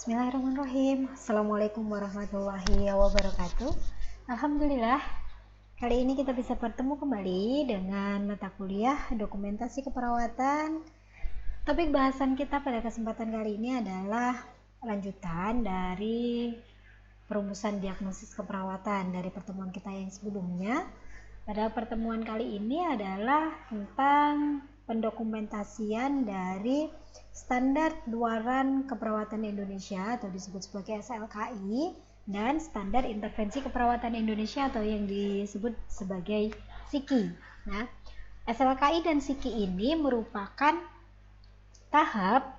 Bismillahirrahmanirrahim. Assalamualaikum warahmatullahi wabarakatuh. Alhamdulillah, kali ini kita bisa bertemu kembali dengan mata kuliah dokumentasi keperawatan. Topik bahasan kita pada kesempatan kali ini adalah lanjutan dari perumusan diagnosis keperawatan dari pertemuan kita yang sebelumnya. Pada pertemuan kali ini adalah tentang pendokumentasian dari Standar Luaran Keperawatan Indonesia atau disebut sebagai SLKI dan Standar Intervensi Keperawatan Indonesia atau yang disebut sebagai SIKI. Nah, SLKI dan SIKI ini merupakan tahap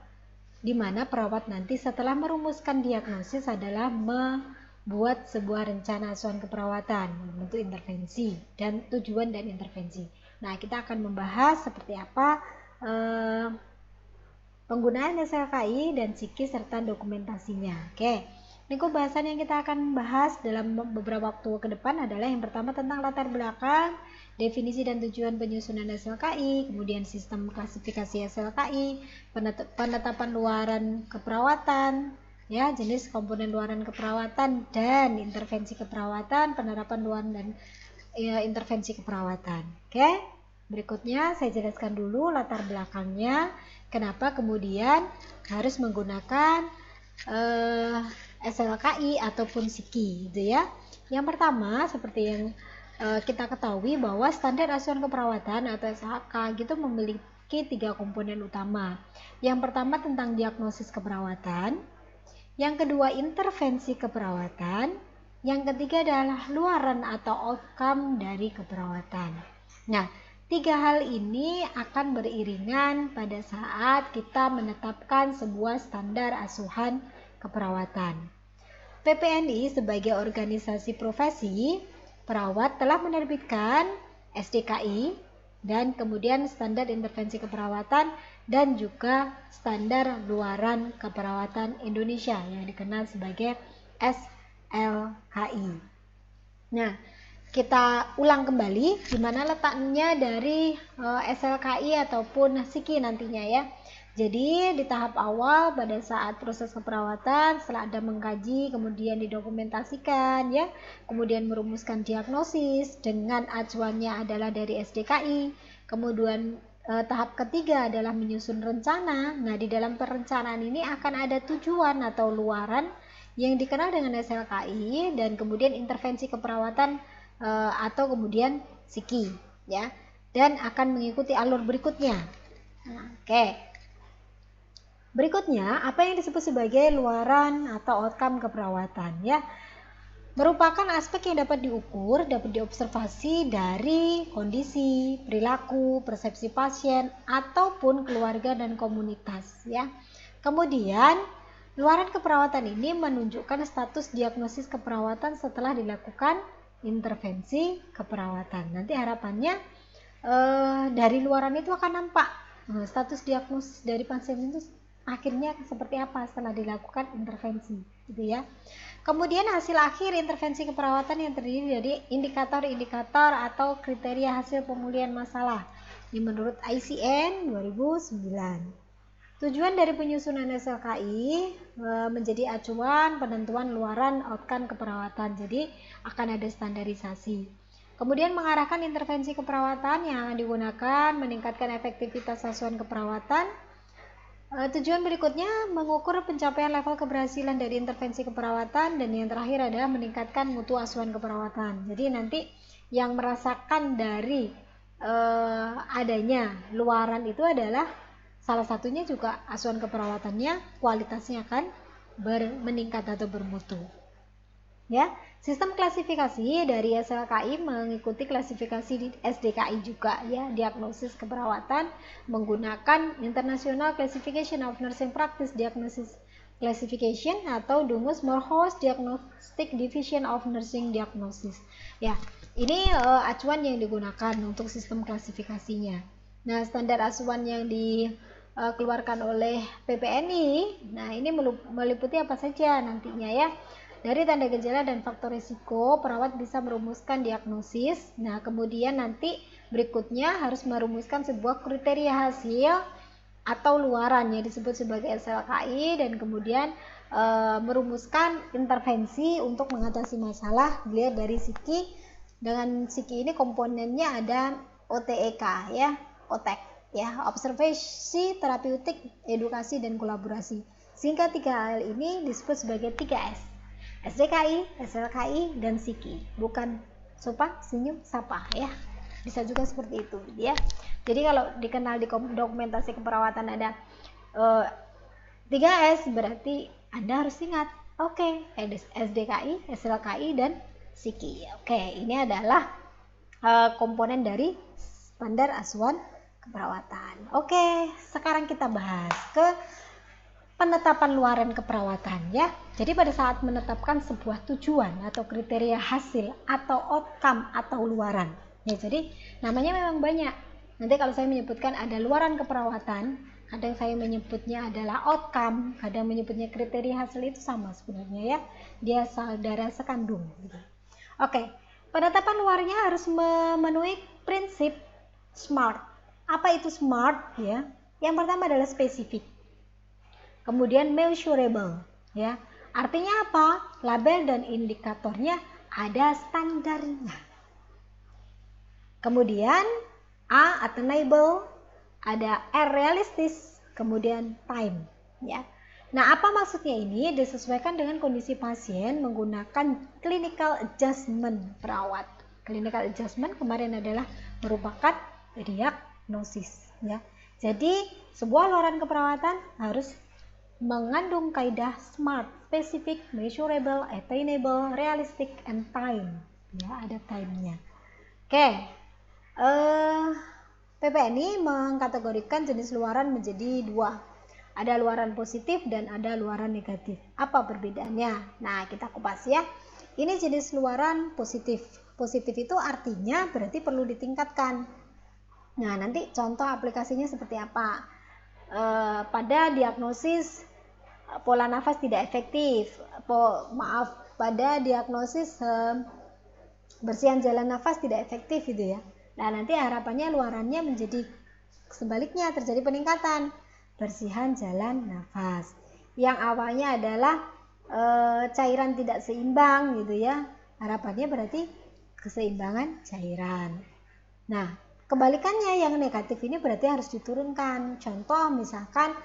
di mana perawat nanti setelah merumuskan diagnosis adalah membuat sebuah rencana asuhan keperawatan untuk intervensi dan tujuan dan intervensi. Nah, kita akan membahas seperti apa penggunaan SLKI dan SIKI serta dokumentasinya. Oke, ini bahasan yang kita akan bahas dalam beberapa waktu ke depan adalah yang pertama tentang latar belakang, definisi dan tujuan penyusunan SLKI, kemudian sistem klasifikasi SLKI, penetapan luaran keperawatan, ya, jenis komponen luaran keperawatan dan intervensi keperawatan, penerapan luaran dan intervensi keperawatan. Oke, berikutnya saya jelaskan dulu latar belakangnya. Kenapa kemudian harus menggunakan SLKI ataupun SIKI, gitu ya. Yang pertama, seperti yang kita ketahui bahwa standar asuhan keperawatan atau SHK gitu memiliki 3 komponen utama. Yang pertama tentang diagnosis keperawatan, yang kedua intervensi keperawatan, yang ketiga adalah luaran atau outcome dari keperawatan. Nah, 3 hal ini akan beriringan pada saat kita menetapkan sebuah standar asuhan keperawatan. PPNI sebagai organisasi profesi perawat telah menerbitkan SDKI dan kemudian standar intervensi keperawatan dan juga standar luaran keperawatan Indonesia yang dikenal sebagai SLKI. Nah, kita ulang kembali di mana letaknya dari SLKI ataupun SIKI nantinya, ya. Jadi di tahap awal pada saat proses keperawatan setelah ada mengkaji kemudian didokumentasikan, ya, kemudian merumuskan diagnosis dengan acuannya adalah dari SDKI. Kemudian tahap ketiga adalah menyusun rencana. Nah, di dalam perencanaan ini akan ada tujuan atau luaran yang dikenal dengan SLKI dan kemudian intervensi keperawatan atau kemudian SIKI, ya, dan akan mengikuti alur berikutnya. Nah, oke. Berikutnya, apa yang disebut sebagai luaran atau outcome keperawatan, ya, merupakan aspek yang dapat diukur, dapat diobservasi dari kondisi, perilaku, persepsi pasien ataupun keluarga dan komunitas, ya. Kemudian luaran keperawatan ini menunjukkan status diagnosis keperawatan setelah dilakukan intervensi keperawatan. Nanti harapannya dari luaran itu akan nampak status diagnosis dari pasien itu akhirnya seperti apa setelah dilakukan intervensi, gitu ya. Kemudian hasil akhir intervensi keperawatan yang terdiri dari indikator-indikator atau kriteria hasil pemulihan masalah ini menurut ICN 2009. Tujuan dari penyusunan SLKI menjadi acuan penentuan luaran outcome keperawatan. Jadi akan ada standarisasi. Kemudian mengarahkan intervensi keperawatan yang akan digunakan meningkatkan efektivitas asuhan keperawatan. Tujuan berikutnya mengukur pencapaian level keberhasilan dari intervensi keperawatan dan yang terakhir adalah meningkatkan mutu asuhan keperawatan. Jadi nanti yang merasakan dari adanya luaran itu adalah salah satunya juga asuhan keperawatannya kualitasnya akan meningkat atau bermutu. Ya, sistem klasifikasi dari SLKI mengikuti klasifikasi di SDKI juga, ya, diagnosis keperawatan menggunakan International Classification of Nursing Practice Diagnosis Classification atau DUNUS Moorhouse Diagnostic Division of Nursing Diagnosis. Ya, ini acuan yang digunakan untuk sistem klasifikasinya. Nah, standar asuhan yang dikeluarkan oleh PPNI, nah ini meliputi apa saja nantinya, ya. Dari tanda gejala dan faktor risiko, perawat bisa merumuskan diagnosis. Nah, kemudian nanti berikutnya harus merumuskan sebuah kriteria hasil atau luaran yang disebut sebagai SLKI, dan kemudian merumuskan intervensi untuk mengatasi masalah dilihat dari Psiki. Dengan Psiki ini komponennya ada OTEK ya, OTEK ya, observasi, terapeutik, edukasi, dan kolaborasi. Sehingga 3 hal ini disebut sebagai 3S. SDKI, SLKI, dan Psiki. Bukan sopan, senyum, sapa ya. Bisa juga seperti itu ya. Jadi kalau dikenal di dokumentasi keperawatan ada 3S, berarti Anda harus ingat. Oke, SDKI, SLKI, dan Psiki. Oke, ini adalah komponen dari standar asuhan keperawatan. Oke, sekarang kita bahas ke penetapan luaran keperawatan ya. Jadi pada saat menetapkan sebuah tujuan atau kriteria hasil atau outcome atau luaran. Ya, jadi namanya memang banyak. Nanti kalau saya menyebutkan ada luaran keperawatan, kadang saya menyebutnya adalah outcome, kadang menyebutnya kriteria hasil, itu sama sebenarnya ya. Dia saudara sekandung. Oke, penetapan luarnya harus memenuhi prinsip SMART. Apa itu SMART ya? Yang pertama adalah spesifik. Kemudian measurable ya. Artinya apa? Label dan indikatornya ada standarnya. Kemudian A, attainable, ada R, realistis, kemudian time ya. Nah, apa maksudnya ini? Disesuaikan dengan kondisi pasien menggunakan clinical adjustment perawat. Clinical adjustment kemarin adalah merupakan diagnosis ya. Jadi sebuah luaran keperawatan harus mengandung kaidah SMART, specific, measurable, attainable, realistic, and time ya, ada time-nya. Oke, PPNI mengkategorikan jenis luaran menjadi 2. Ada luaran positif dan ada luaran negatif. Apa perbedaannya? Nah, kita kupas ya. Ini jenis luaran positif. Positif itu artinya berarti perlu ditingkatkan. Nah, nanti contoh aplikasinya seperti apa? Pada diagnosis pola nafas tidak efektif. Pada diagnosis bersihan jalan nafas tidak efektif gitu ya. Nah, nanti harapannya luarannya menjadi sebaliknya, terjadi peningkatan bersihan jalan nafas. Yang awalnya adalah cairan tidak seimbang gitu ya. Harapannya berarti keseimbangan cairan. Nah, kebalikannya yang negatif ini berarti harus diturunkan. Contoh misalkan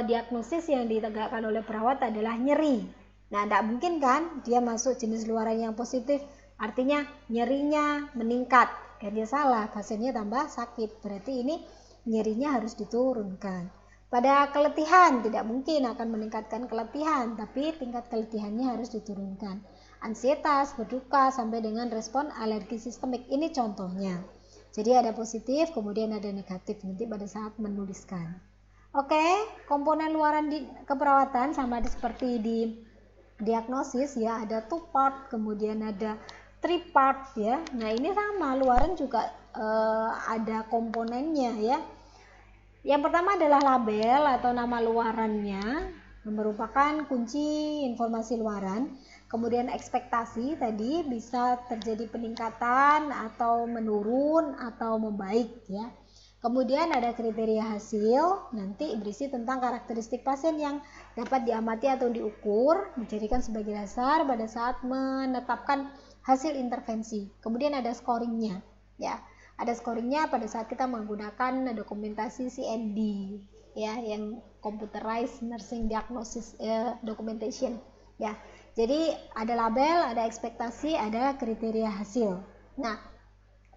diagnosis yang ditegakkan oleh perawat adalah nyeri. Nah, tidak mungkin kan dia masuk jenis luaran yang positif, artinya nyerinya meningkat. Kan dia salah, pasiennya tambah sakit. Berarti ini nyerinya harus diturunkan. Pada keletihan tidak mungkin akan meningkatkan keletihan, tapi tingkat keletihannya harus diturunkan. Ansietas, berduka, sampai dengan respon alergi sistemik. Ini contohnya. Jadi ada positif, kemudian ada negatif nanti pada saat menuliskan. Oke, komponen luaran di keperawatan sama seperti di diagnosis ya, ada 2 part, kemudian ada 3 part ya. Nah, ini sama, luaran juga ada komponennya ya. Yang pertama adalah label atau nama luarannya, merupakan kunci informasi luaran. Kemudian ekspektasi tadi bisa terjadi peningkatan atau menurun atau membaik ya. Kemudian ada kriteria hasil, nanti berisi tentang karakteristik pasien yang dapat diamati atau diukur, dijadikan sebagai dasar pada saat menetapkan hasil intervensi. Kemudian ada scoringnya ya. Ada scoringnya pada saat kita menggunakan dokumentasi CND ya, yang computerized nursing diagnosis documentation ya. Jadi ada label, ada ekspektasi, ada kriteria hasil. Nah,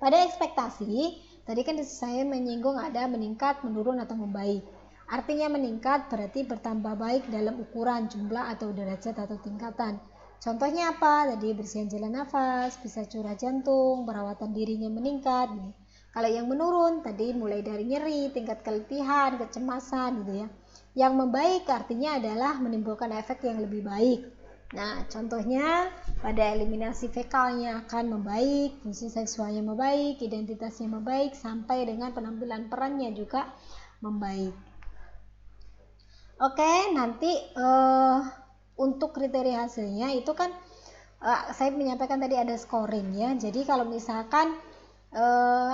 pada ekspektasi tadi kan saya menyinggung ada meningkat, menurun, atau membaik. Artinya meningkat berarti bertambah baik dalam ukuran, jumlah, atau derajat atau tingkatan. Contohnya apa? Tadi bersihan jalan nafas, bisa curah jantung, perawatan dirinya meningkat. Kalau yang menurun tadi mulai dari nyeri, tingkat keletihan, kecemasan gitu ya. Yang membaik artinya adalah menimbulkan efek yang lebih baik. Nah, contohnya pada eliminasi fekalnya akan membaik, fungsi seksualnya membaik, identitasnya membaik, sampai dengan penampilan perannya juga membaik. Oke, nanti untuk kriteria hasilnya itu kan saya menyampaikan tadi ada scoring ya. Jadi kalau misalkan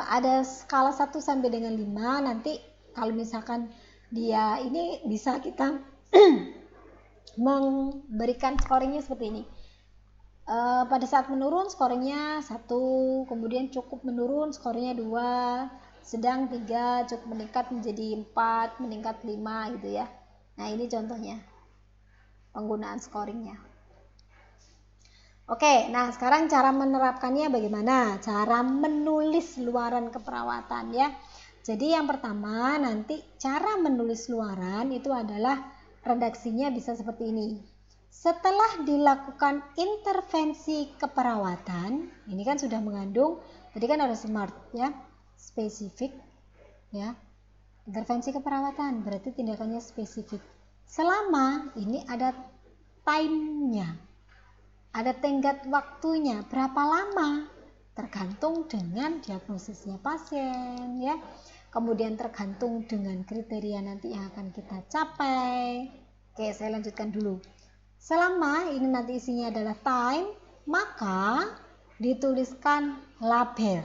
ada skala 1 sampai dengan 5, nanti kalau misalkan dia ini bisa kita memberikan scoringnya seperti ini. Pada saat menurun skornya 1, kemudian cukup menurun skornya 2, sedang 3, cukup meningkat menjadi 4, meningkat 5 gitu ya. Nah ini contohnya penggunaan scoringnya. Oke, nah sekarang cara menerapkannya bagaimana? Cara menulis luaran keperawatan ya. Jadi yang pertama nanti cara menulis luaran itu adalah redaksinya bisa seperti ini. Setelah dilakukan intervensi keperawatan, ini kan sudah mengandung, tadi kan ada smart ya, spesifik ya. Intervensi keperawatan berarti tindakannya spesifik. Selama ini ada time-nya, ada tenggat waktunya, berapa lama? Tergantung dengan diagnosisnya pasien ya. Kemudian tergantung dengan kriteria nanti yang akan kita capai. Oke, saya lanjutkan dulu. Selama ini nanti isinya adalah time, maka dituliskan label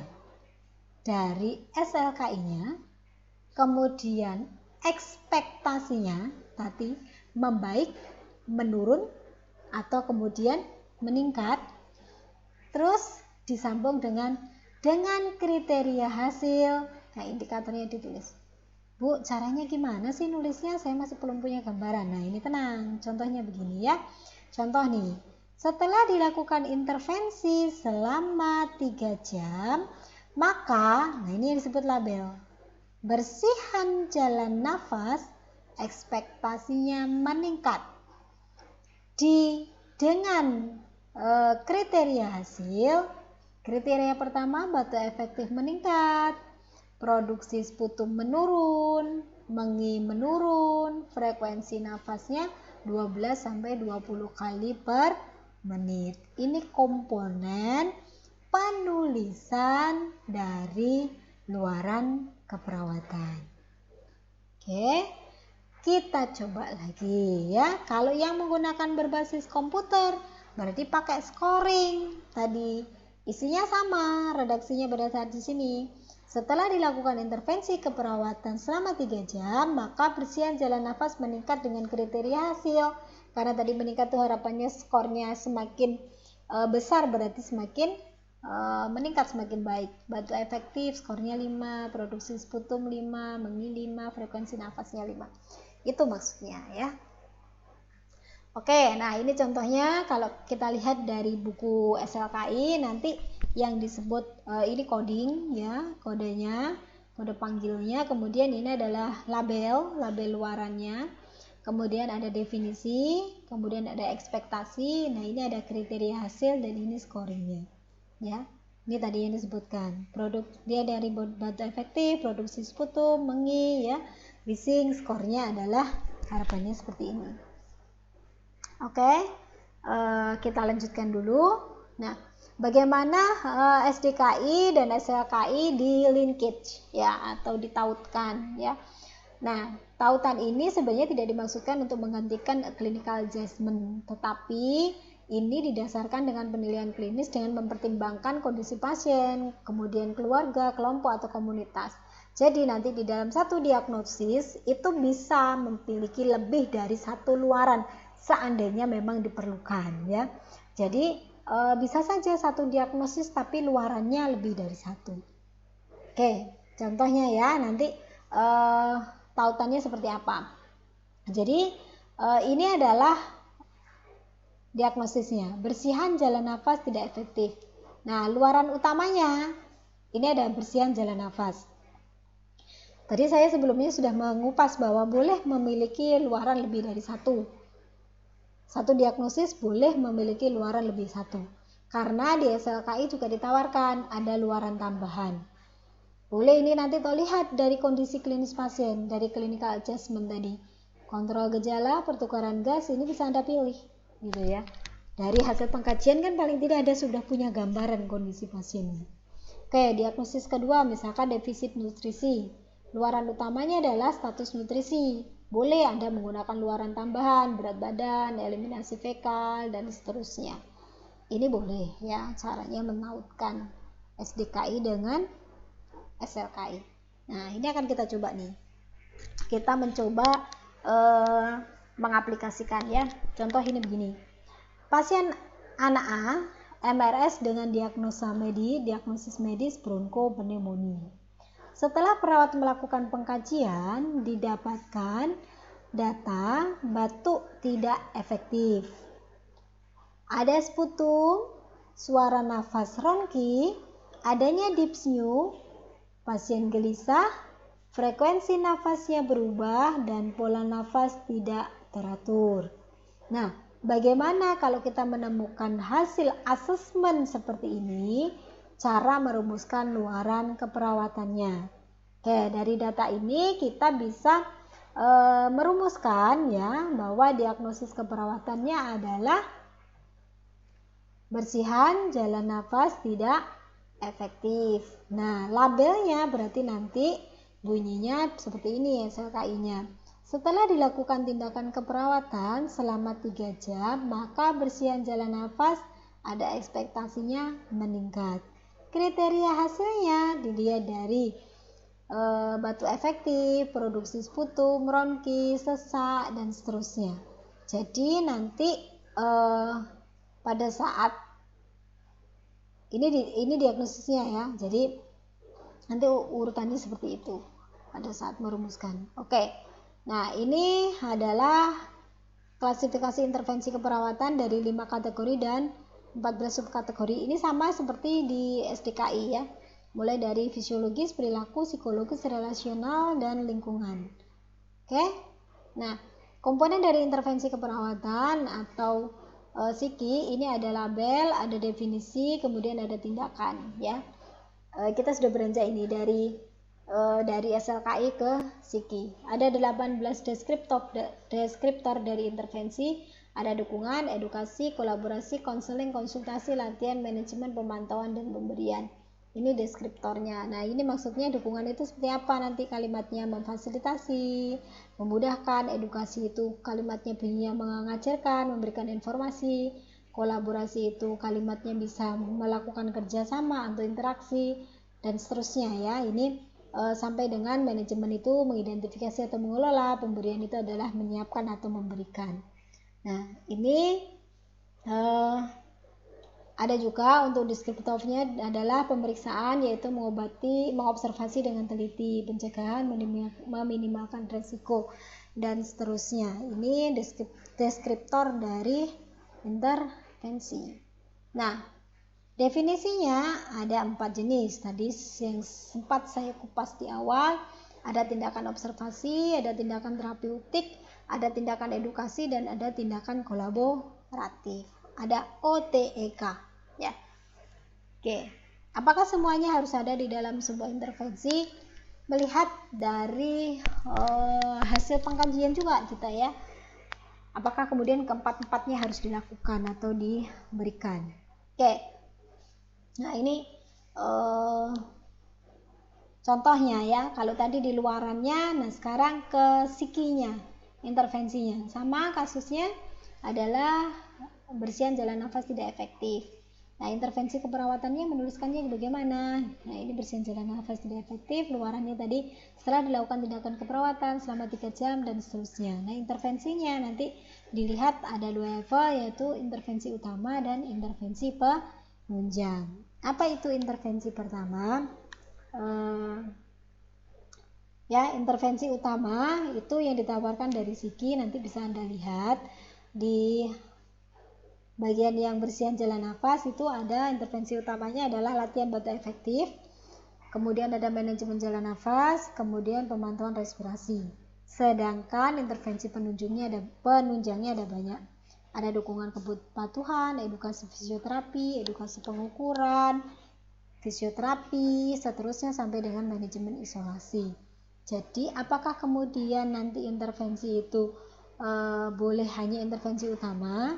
dari SLKI-nya, kemudian ekspektasinya tadi membaik, menurun, atau kemudian meningkat, terus disambung dengan kriteria hasil. Nah, indikatornya ditulis. Bu, caranya gimana sih nulisnya? Saya masih belum punya gambaran. Nah, ini tenang. Contohnya begini ya. Contoh nih. Setelah dilakukan intervensi selama 3 jam, maka, nah ini yang disebut label. Bersihan jalan nafas, ekspektasinya meningkat. Dengan kriteria hasil, kriteria pertama batuk efektif meningkat, produksi sputum menurun, mengi menurun, frekuensi nafasnya 12-20 kali per menit. Ini komponen penulisan dari luaran keperawatan. Oke, kita coba lagi ya. Kalau yang menggunakan berbasis komputer, berarti pakai scoring. Tadi isinya sama, redaksinya pada saat di sini. Setelah dilakukan intervensi keperawatan selama 3 jam, maka bersihan jalan nafas meningkat dengan kriteria hasil. Karena tadi meningkat tuh harapannya skornya semakin besar, berarti semakin meningkat, semakin baik. Batuk efektif skornya 5, produksi sputum 5, mengi 5, frekuensi nafasnya 5. Itu maksudnya ya. Oke, nah ini contohnya kalau kita lihat dari buku SLKI nanti yang disebut ini coding ya, kodenya, kode panggilnya, kemudian ini adalah label luarannya, kemudian ada definisi, kemudian ada ekspektasi, nah ini ada kriteria hasil dan ini scoringnya ya. Ini tadi yang disebutkan, produk dia dari batuk efektif, produksi sputum, mengi ya, bising, skornya adalah harapannya seperti ini. Oke, kita lanjutkan dulu. Nah, bagaimana SDKI dan SLKI di linkage ya, atau ditautkan ya. Nah, tautan ini sebenarnya tidak dimaksudkan untuk menggantikan clinical judgment, tetapi ini didasarkan dengan penilaian klinis dengan mempertimbangkan kondisi pasien, kemudian keluarga, kelompok atau komunitas. Jadi nanti di dalam satu diagnosis itu bisa memiliki lebih dari satu luaran seandainya memang diperlukan ya. Jadi bisa saja satu diagnosis tapi luarannya lebih dari satu. Oke, contohnya ya nanti tautannya seperti apa. Jadi ini adalah diagnosisnya, bersihan jalan nafas tidak efektif. Nah, luaran utamanya ini ada bersihan jalan nafas. Tadi saya sebelumnya sudah mengupas bahwa boleh memiliki luaran lebih dari satu. Satu diagnosis boleh memiliki luaran lebih satu. Karena di SLKI juga ditawarkan ada luaran tambahan. Boleh ini nanti lihat dari kondisi klinis pasien, dari clinical assessment tadi. Kontrol gejala, pertukaran gas, ini bisa Anda pilih. Gitu ya. Dari hasil pengkajian kan paling tidak ada sudah punya gambaran kondisi pasiennya. Oke, diagnosis kedua misalkan defisit nutrisi. Luaran utamanya adalah status nutrisi. Boleh Anda menggunakan luaran tambahan, berat badan, eliminasi fekal, dan seterusnya. Ini boleh ya, caranya menautkan SDKI dengan SLKI. Nah, ini akan kita coba nih. kita mencoba mengaplikasikan ya. Contoh ini begini. Pasien anak A MRS dengan diagnosis medis bronkopneumonia. Setelah perawat melakukan pengkajian, didapatkan data batuk tidak efektif. Ada sputum, suara nafas ronki, adanya dyspnea, pasien gelisah, frekuensi nafasnya berubah, dan pola nafas tidak teratur. Nah, bagaimana kalau kita menemukan hasil asesmen seperti ini? Cara merumuskan luaran keperawatannya. Oke, dari data ini kita bisa merumuskan ya bahwa diagnosis keperawatannya adalah bersihan jalan nafas tidak efektif. Nah, labelnya berarti nanti bunyinya seperti ini SLKI-nya. Setelah dilakukan tindakan keperawatan selama 3 jam, maka bersihan jalan nafas ada ekspektasinya meningkat. Kriteria hasilnya dilihat dari batuk efektif, produksi sputum, ronki, sesak, dan seterusnya. Jadi nanti pada saat ini diagnosisnya ya, jadi nanti urutannya seperti itu pada saat merumuskan. Oke, nah ini adalah klasifikasi intervensi keperawatan dari 5 kategori dan 14 subkategori. Ini sama seperti di SDKI ya, mulai dari fisiologis, perilaku, psikologis, relasional, dan lingkungan. Oke, nah komponen dari intervensi keperawatan atau psiki ini ada label, ada definisi, kemudian ada tindakan ya. Kita sudah beranjak ini dari SLKI ke psiki. Ada 18 deskriptor dari intervensi, ada dukungan, edukasi, kolaborasi, konseling, konsultasi, latihan, manajemen, pemantauan, dan pemberian. Ini deskriptornya. Nah, ini maksudnya dukungan itu seperti apa nanti kalimatnya? Memfasilitasi, memudahkan. Edukasi itu kalimatnya bunyinya mengajarkan, memberikan informasi. Kolaborasi itu kalimatnya bisa melakukan kerjasama atau interaksi, dan seterusnya ya. Ini sampai dengan manajemen itu mengidentifikasi atau mengelola. Pemberian itu adalah menyiapkan atau memberikan. Nah, ini ada juga untuk deskriptornya adalah pemeriksaan, yaitu mengobservasi dengan teliti, pencegahan, meminimalkan resiko, dan seterusnya. Ini deskriptor dari intervensi. Nah, definisinya ada 4 jenis. Tadi yang sempat saya kupas di awal, ada tindakan observasi, ada tindakan terapeutik, ada tindakan edukasi, dan ada tindakan kolaboratif. Ada OTEK. Ya, oke. Apakah semuanya harus ada di dalam sebuah intervensi? Melihat dari hasil pengkajian juga kita ya. Apakah kemudian keempat-empatnya harus dilakukan atau diberikan? Oke. Nah, ini contohnya ya. Kalau tadi di luarannya, nah sekarang ke psikinya, intervensinya. Sama kasusnya adalah bersihan jalan nafas tidak efektif. Nah, intervensi keperawatannya menuliskannya bagaimana? Nah, ini bersihan jalan nafas tidak efektif, luarannya tadi setelah dilakukan tindakan keperawatan selama 3 jam dan seterusnya. Nah, intervensinya nanti dilihat ada 2 level, yaitu intervensi utama dan intervensi penunjang. Apa itu intervensi pertama? Ya, intervensi utama itu yang ditawarkan dari psiki, nanti bisa Anda lihat di bagian yang bersihan jalan nafas. Itu ada intervensi utamanya adalah latihan batuk efektif, kemudian ada manajemen jalan nafas, kemudian pemantauan respirasi. Sedangkan intervensi penunjangnya ada banyak. Ada dukungan kepatuhan, edukasi fisioterapi, edukasi pengukuran, fisioterapi, seterusnya sampai dengan manajemen isolasi. Jadi apakah kemudian nanti intervensi itu boleh hanya intervensi utama?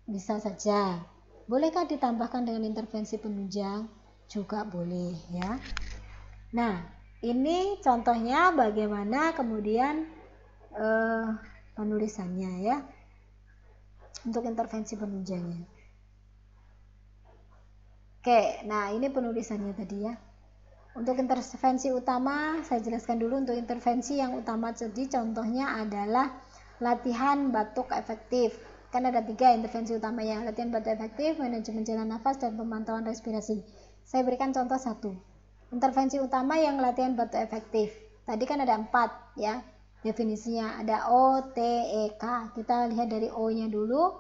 Bisa saja. Bolehkah ditambahkan dengan intervensi penunjang? Juga boleh ya. Nah, ini contohnya bagaimana kemudian penulisannya ya untuk intervensi penunjangnya. Oke, nah ini penulisannya tadi ya. Untuk intervensi utama, saya jelaskan dulu untuk intervensi yang utama. Jadi contohnya adalah latihan batuk efektif. Kan ada 3 intervensi utamanya, latihan batuk efektif, manajemen jalan nafas, dan pemantauan respirasi. Saya berikan contoh 1. Intervensi utama yang latihan batuk efektif. Tadi kan ada 4 ya definisinya, ada O, T, E, K. Kita lihat dari O-nya dulu.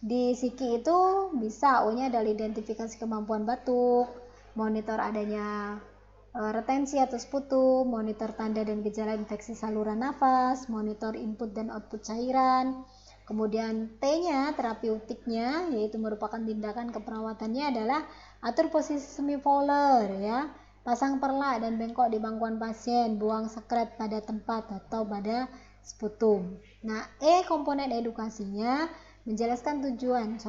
Di Psiki itu bisa O-nya adalah identifikasi kemampuan batuk, monitor adanya retensi atau sputum, monitor tanda dan gejala infeksi saluran nafas, monitor input dan output cairan. Kemudian T-nya, terapeutiknya, yaitu merupakan tindakan keperawatannya adalah atur posisi semipolar ya, pasang perlak dan bengkok di bangkuan pasien, buang sekret pada tempat atau pada sputum. Nah, E komponen edukasinya jelaskan tujuan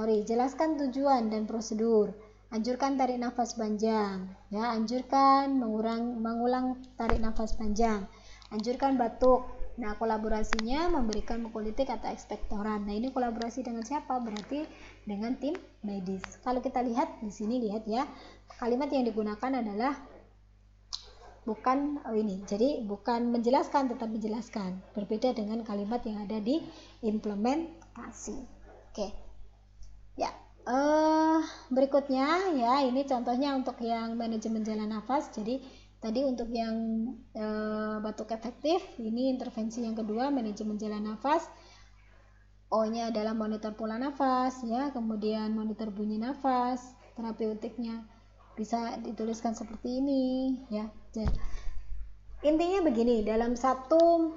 dan prosedur. Anjurkan tarik nafas panjang, ya, anjurkan mengulang tarik nafas panjang, anjurkan batuk. Nah, kolaborasinya memberikan mukolitik atau ekspektoran. Nah, ini kolaborasi dengan siapa? Berarti dengan tim medis. Kalau kita lihat di sini, lihat ya, kalimat yang digunakan adalah bukan jadi bukan menjelaskan tetapi menjelaskan. Berbeda dengan kalimat yang ada di implementasi. Oke. Ya. Berikutnya ya, ini contohnya untuk yang manajemen jalan nafas. Jadi tadi untuk yang batuk efektif, ini intervensi yang kedua, manajemen jalan nafas. O-nya adalah monitor pola nafas ya, kemudian monitor bunyi nafas. Terapeutiknya bisa dituliskan seperti ini ya. Intinya begini, dalam satu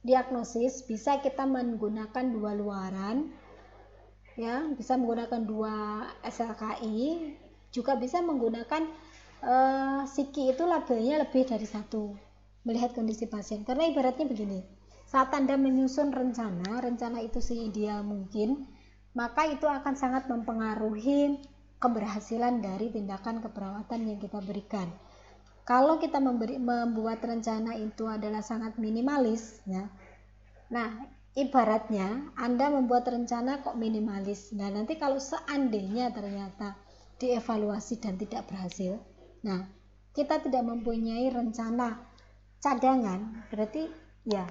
diagnosis bisa kita menggunakan 2 luaran ya, bisa menggunakan 2 SLKI, juga bisa menggunakan Psiki itu labelnya lebih dari 1, melihat kondisi pasien. Karena ibaratnya begini, saat Anda menyusun rencana itu seideal mungkin, maka itu akan sangat mempengaruhi keberhasilan dari tindakan keperawatan yang kita berikan. Kalau kita membuat rencana itu adalah sangat minimalis ya, nah ibaratnya Anda membuat rencana kok minimalis, nah nanti kalau seandainya ternyata dievaluasi dan tidak berhasil, nah kita tidak mempunyai rencana cadangan, berarti ya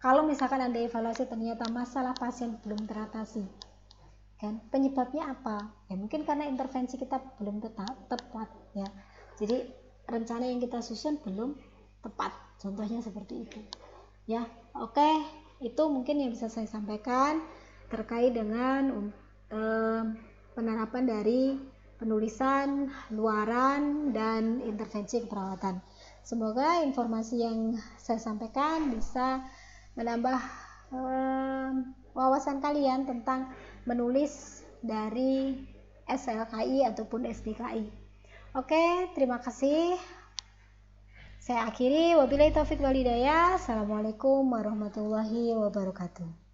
kalau misalkan Anda evaluasi ternyata masalah pasien belum teratasi, kan penyebabnya apa? Ya mungkin karena intervensi kita belum tepat ya, jadi rencana yang kita susun belum tepat, contohnya seperti itu ya. Oke, itu mungkin yang bisa saya sampaikan terkait dengan penerapan dari penulisan, luaran, dan intervensi keperawatan. Semoga informasi yang saya sampaikan bisa menambah wawasan kalian tentang menulis dari SLKI ataupun SDKI. Oke, terima kasih. Saya akhiri, wabillahi taufiq wal hidayah. Assalamualaikum warahmatullahi wabarakatuh.